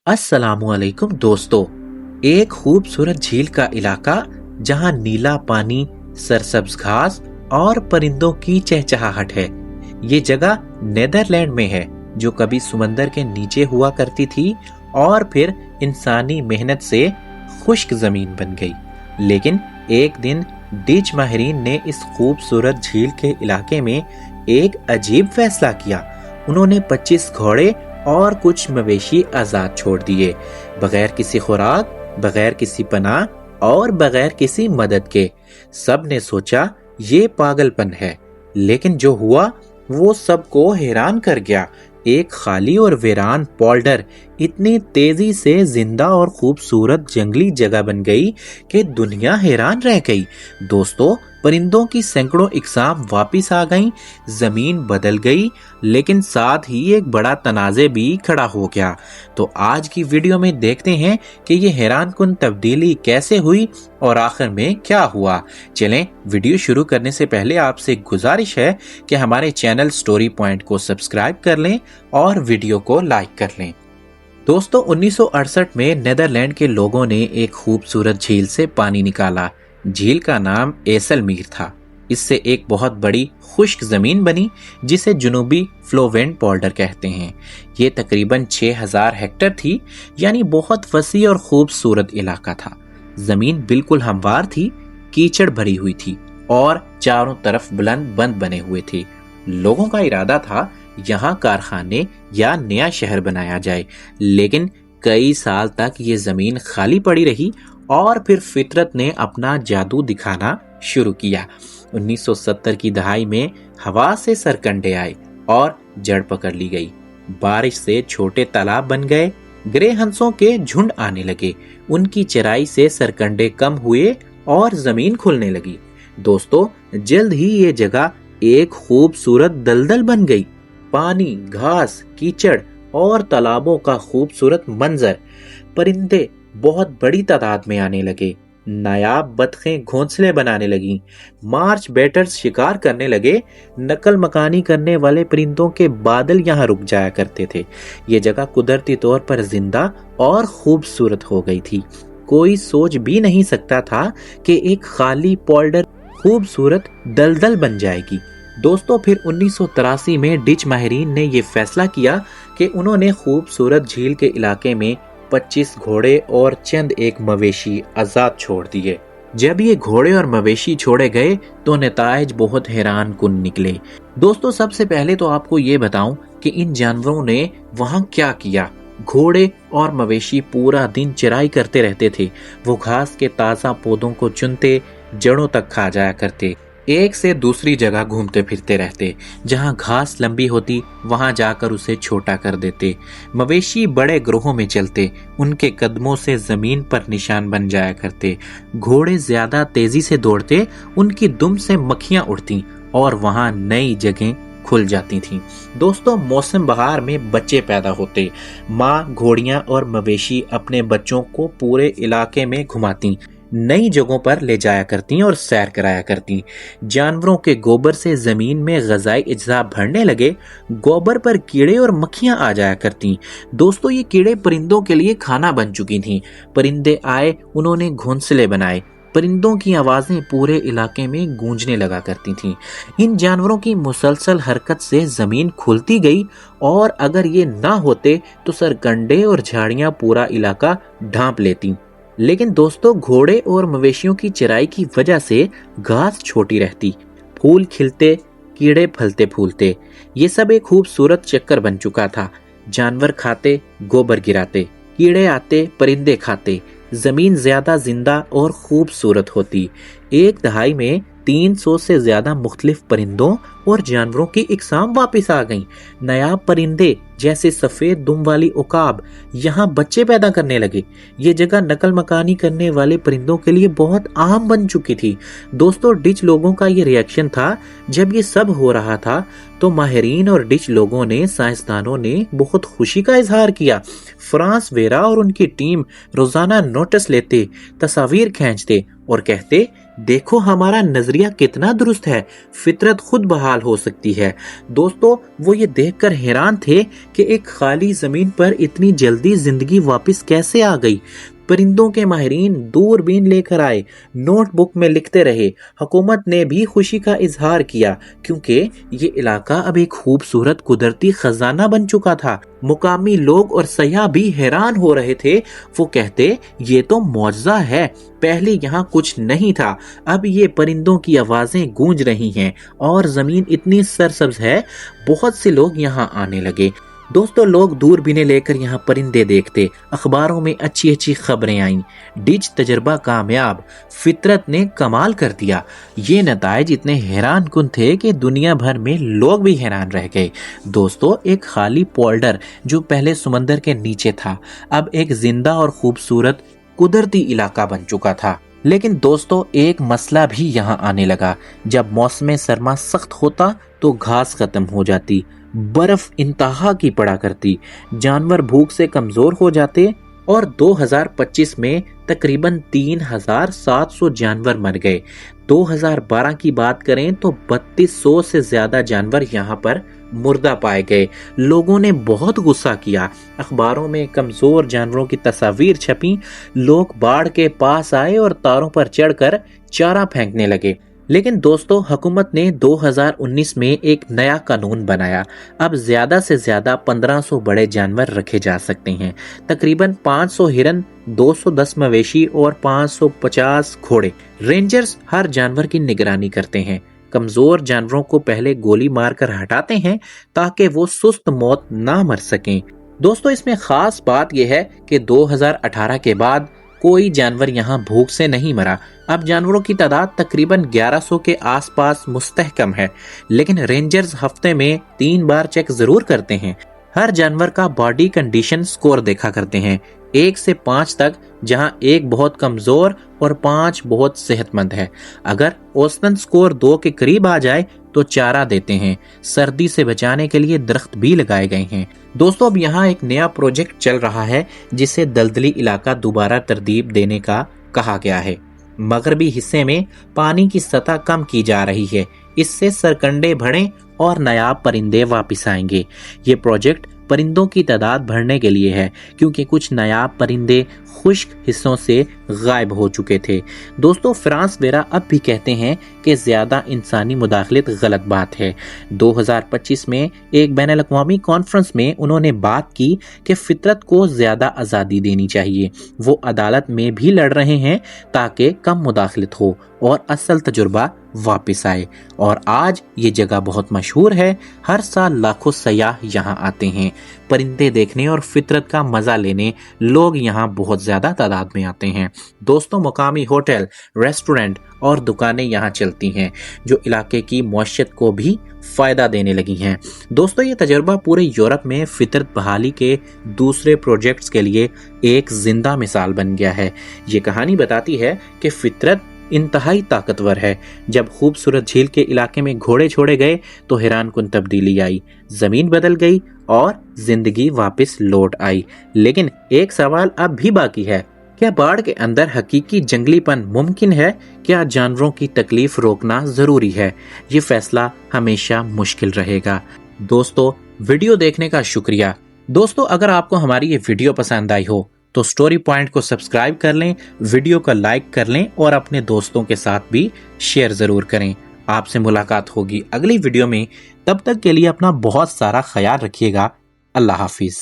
अस्सलामुअलैकुम दोस्तों। एक खूबसूरत झील का इलाका जहां नीला पानी, सरसब्ज घास और परिंदों की चहचहाहट है। ये जगह नेदरलैंड में है, जो कभी समंदर के नीचे हुआ करती थी और फिर इंसानी मेहनत से खुश्क जमीन बन गई। लेकिन एक दिन डिच माहिरीन ने इस खूबसूरत झील के इलाके में एक अजीब फैसला किया। उन्होंने 25 घोड़े और कुछ मवेशी आजाद छोड़ दिए, बगैर किसी खुराक, बगैर किसी पनाह और बगैर किसी मदद के। सब ने सोचा ये पागलपन है, लेकिन जो हुआ वो सबको हैरान कर गया। एक खाली और वीरान पोल्डर इतनी तेजी से जिंदा और खूबसूरत जंगली जगह बन गई कि दुनिया हैरान रह गई। दोस्तों, परिंदों की सैकड़ों इकसाम वापिस आ गईं, जमीन बदल गई, लेकिन साथ ही एक बड़ा तनाज़े भी खड़ा हो गया। तो आज की वीडियो में देखते हैं कि ये हैरान कुन तब्दीली कैसे हुई और आखिर में क्या हुआ। चलें, वीडियो शुरू करने से पहले आपसे गुजारिश है कि हमारे चैनल स्टोरी पॉइंट को सब्सक्राइब कर लें और वीडियो को लाइक कर लें। दोस्तों, 1968 में नेदरलैंड के लोगों ने एक खूबसूरत झील से पानी निकाला। झील का नाम एसलमीर था। इससे एक बहुत बड़ी खुश्क जमीन बनी, जिसे जुनूबी फ्लोवेंट पोल्डर कहते हैं। ये तकरीबन 6000 हेक्टेयर थी, यानी बहुत वसी और खूबसूरत इलाका था। जमीन बिल्कुल हमवार थी, कीचड़ भरी हुई थी और चारों तरफ बुलंद बंद बने हुए थे। लोगों का इरादा था यहाँ कारखाने या नया शहर बनाया जाए, लेकिन कई साल तक ये जमीन खाली पड़ी रही और फिर फितरत ने अपना जादू दिखाना शुरू किया। 1970 की दहाई में हवा से सरकंडे आए और जड़ पकड़ ली गई। बारिश से छोटे तालाब बन गए, ग्रे हंसों के झुंड आने लगे। उनकी चराई से सरकंडे कम हुए और जमीन खुलने लगी। दोस्तों, जल्द ही ये जगह एक खूबसूरत दलदल बन गई। पानी, घास, कीचड़ और तालाबों का खूबसूरत मंजर। परिंदे बहुत बड़ी तादाद में आने लगे। नायाब बतखें घोंसले बनाने लगी। मार्च बेटर्स शिकार करने लगे। नकल मकानी करने वाले परिंदों के बादल यहाँ रुक जाया करते थे। ये जगह कुदरती तौर पर जिंदा और खूबसूरत हो गई थी। कोई सोच भी नहीं सकता था कि एक खाली पोल्डर खूबसूरत दलदल बन जाएगी। दोस्तों, फिर 1983 में डिच माहिरीन ने यह फैसला किया कि उन्होंने खूबसूरत झील के इलाके में 25 घोड़े और चंद एक मवेशी आजाद छोड़ दिए। जब ये घोड़े और मवेशी छोड़े गए तो नताइज बहुत हैरान कुन निकले। दोस्तों, सबसे पहले तो आपको ये बताऊं कि इन जानवरों ने वहां क्या किया। घोड़े और मवेशी पूरा दिन चराई करते रहते थे। वो घास के ताजा पौधों को चुनते, जड़ों तक खा जाया करते। एक से दूसरी जगह घूमते फिरते रहते। जहां घास लंबी होती वहां जाकर उसे छोटा कर देते। मवेशी बड़े ग्रोहों में चलते, उनके कदमों से जमीन पर निशान बन जाया करते। घोड़े ज्यादा तेजी से दौड़ते, उनकी दुम से मक्खियां उड़ती और वहां नई जगहें खुल जाती थीं। दोस्तों, मौसम बहार में बच्चे पैदा होते। माँ घोड़ियां और मवेशी अपने बच्चों को पूरे इलाके में घुमाती, नई जगहों पर ले जाया करती और सैर कराया करती। जानवरों के गोबर से जमीन में ग़िज़ाई अज्जा भरने लगे। गोबर पर कीड़े और मक्खियां आ जाया करती। दोस्तों, ये कीड़े परिंदों के लिए खाना बन चुकी थीं। परिंदे आए, उन्होंने घोंसले बनाए। परिंदों की आवाजें पूरे इलाके में गूंजने लगा करती थीं। इन जानवरों की मुसलसल हरकत से जमीन खुलती गई और अगर ये ना होते तो सरकंडे और झाड़ियां पूरा इलाका ढांप लेती। लेकिन दोस्तों, घोड़े और मवेशियों की चराई की वजह से घास छोटी रहती, फूल खिलते, कीड़े फलते फूलते। ये सब एक खूबसूरत चक्कर बन चुका था। जानवर खाते, गोबर गिराते, कीड़े आते, परिंदे खाते। जमीन ज्यादा जिंदा और खूबसूरत होती। एक दहाई में 300 से ज्यादा मुख्तलिफ परिंदों और जानवरों की इकसाम वापस आ गईं। नायाब परिंदे जैसे सफेद दुम वाली उकाब यहाँ बच्चे पैदा करने लगे। ये जगह नकल मकानी करने वाले परिंदों के लिए बहुत आम बन चुकी थी। दोस्तों, डिच लोगों का ये रिएक्शन था। जब ये सब हो रहा था तो माहिरीन और डिच लोगों ने, साइंसदानों ने बहुत खुशी का इजहार किया। फ्रांस वेरा और उनकी टीम रोजाना नोटिस लेते, तस्वीर खींचते और कहते देखो हमारा नजरिया कितना दुरुस्त है, फितरत खुद बहाल हो सकती है। दोस्तों वो ये देखकर हैरान थे कि एक खाली जमीन पर इतनी जल्दी जिंदगी वापस कैसे आ गई। परिंदों के माहिरीन दूरबीन लेकर आए, नोटबुक में लिखते रहे। हुकूमत ने भी खुशी का इजहार किया क्योंकि ये इलाका अब एक खूबसूरत कुदरती खजाना बन चुका था। मुकामी लोग और सयाह भी हैरान हो रहे थे। वो कहते ये तो मौजज़ा है, पहले यहाँ कुछ नहीं था, अब ये परिंदों की आवाजें गूंज रही हैं और जमीन इतनी सरसब्ज है, बहुत से लोग यहाँ आने लगे। दोस्तों लोग दूरबीनें लेकर यहाँ परिंदे देखते, अखबारों में अच्छी अच्छी खबरें आईं, डिज तजर्बा कामयाब, फितरत ने कमाल कर दिया। ये नताइज इतने हैरान कुन थे कि दुनिया भर में लोग भी हैरान रह गए। दोस्तों एक खाली पोल्डर जो पहले समंदर के नीचे था, अब एक जिंदा और खूबसूरत कुदरती इलाका बन चुका था। लेकिन दोस्तों एक मसला भी यहाँ आने लगा। जब मौसम सरमा सख्त होता तो घास खत्म हो जाती, बर्फ इंतहा की पड़ा करती, जानवर भूख से कमजोर हो जाते और 2025 में तकरीबन 3700 जानवर मर गए। 2012 की बात करें तो 3200 से ज्यादा जानवर यहाँ पर मुर्दा पाए गए। लोगों ने बहुत गुस्सा किया, अखबारों में कमजोर जानवरों की तस्वीर छपी, लोग बाढ़ के पास आए और तारों पर चढ़कर चारा फेंकने लगे। लेकिन दोस्तों हुकूमत ने 2019 में एक नया कानून बनाया। अब ज्यादा से ज्यादा 1500 बड़े जानवर रखे जा सकते हैं, तकरीबन 500 हिरन, 210 मवेशी और 550 घोड़े। रेंजर्स हर जानवर की निगरानी करते हैं, कमजोर जानवरों को पहले गोली मारकर हटाते हैं ताकि वो सुस्त मौत ना मर सकें। दोस्तों इसमें खास बात यह है कि 2018 के बाद कोई जानवर यहाँ भूख से नहीं मरा। अब जानवरों की तादाद तकरीबन 1100 के आसपास मुस्तहकम है, लेकिन रेंजर्स हफ्ते में 3 बार चेक जरूर करते हैं। हर जानवर का बॉडी कंडीशन स्कोर देखा करते हैं, 1 से 5 तक, जहां 1 बहुत कमजोर और 5 बहुत सेहतमंद है। अगर औसतन स्कोर 2 के करीब आ जाए तो चारा देते हैं। सर्दी से बचाने के लिए दरख्त भी लगाए गए हैं। दोस्तों अब यहाँ एक नया प्रोजेक्ट चल रहा है जिसे दलदली इलाका दोबारा तरतीब देने का कहा गया है। मगरबी हिस्से में पानी की सतह कम की जा रही है, इससे सरकंडे बढ़े और नायाब परिंदे वापस आएंगे। ये प्रोजेक्ट परिंदों की तादाद बढ़ने के लिए है क्योंकि कुछ नायाब परिंदे खुश्क हिस्सों से गायब हो चुके थे। दोस्तों फ्रांस वेरा अब भी कहते हैं कि ज्यादा इंसानी मुदाखलत गलत बात है। 2025 में एक बैनुल अक़वामी कॉन्फ्रेंस में उन्होंने बात की कि फितरत को ज्यादा आज़ादी देनी चाहिए। वो अदालत में भी लड़ रहे हैं ताकि कम मुदाखलत हो और असल तजुर्बा वापस आए। और आज ये जगह बहुत मशहूर है, हर साल लाखों सयाह यहाँ आते हैं परिंदे देखने और फितरत का मजा लेने। लोग यहाँ बहुत ज्यादा तादाद में आते हैं। दोस्तों मुकामी होटल, रेस्टोरेंट और दुकानें यहाँ चलती हैं जो इलाके की मौशत को भी फायदा देने लगी हैं। दोस्तों ये तजर्बा पूरे यूरोप में फितरत बहाली के दूसरे प्रोजेक्ट्स के लिए एक जिंदा मिसाल बन गया है। ये कहानी बताती है कि फितरत इंतहाई ताकतवर है। जब खूबसूरत झील के इलाके में घोड़े छोड़े गए तो हैरान कुन तब्दीली आई, जमीन बदल गई और जिंदगी वापस लौट आई। लेकिन एक सवाल अब भी बाकी है, क्या बाढ़ के अंदर हकीकी जंगलीपन मुमकिन है? क्या जानवरों की तकलीफ रोकना जरूरी है? ये फैसला हमेशा मुश्किल रहेगा। दोस्तों वीडियो देखने का शुक्रिया। दोस्तों अगर आपको हमारी ये वीडियो पसंद आई हो तो स्टोरी पॉइंट को सब्सक्राइब कर लें, वीडियो को लाइक कर लें और अपने दोस्तों के साथ भी शेयर जरूर करें। आपसे मुलाकात होगी अगली वीडियो में, तब तक के लिए अपना बहुत सारा ख्याल रखिएगा। अल्लाह हाफिज।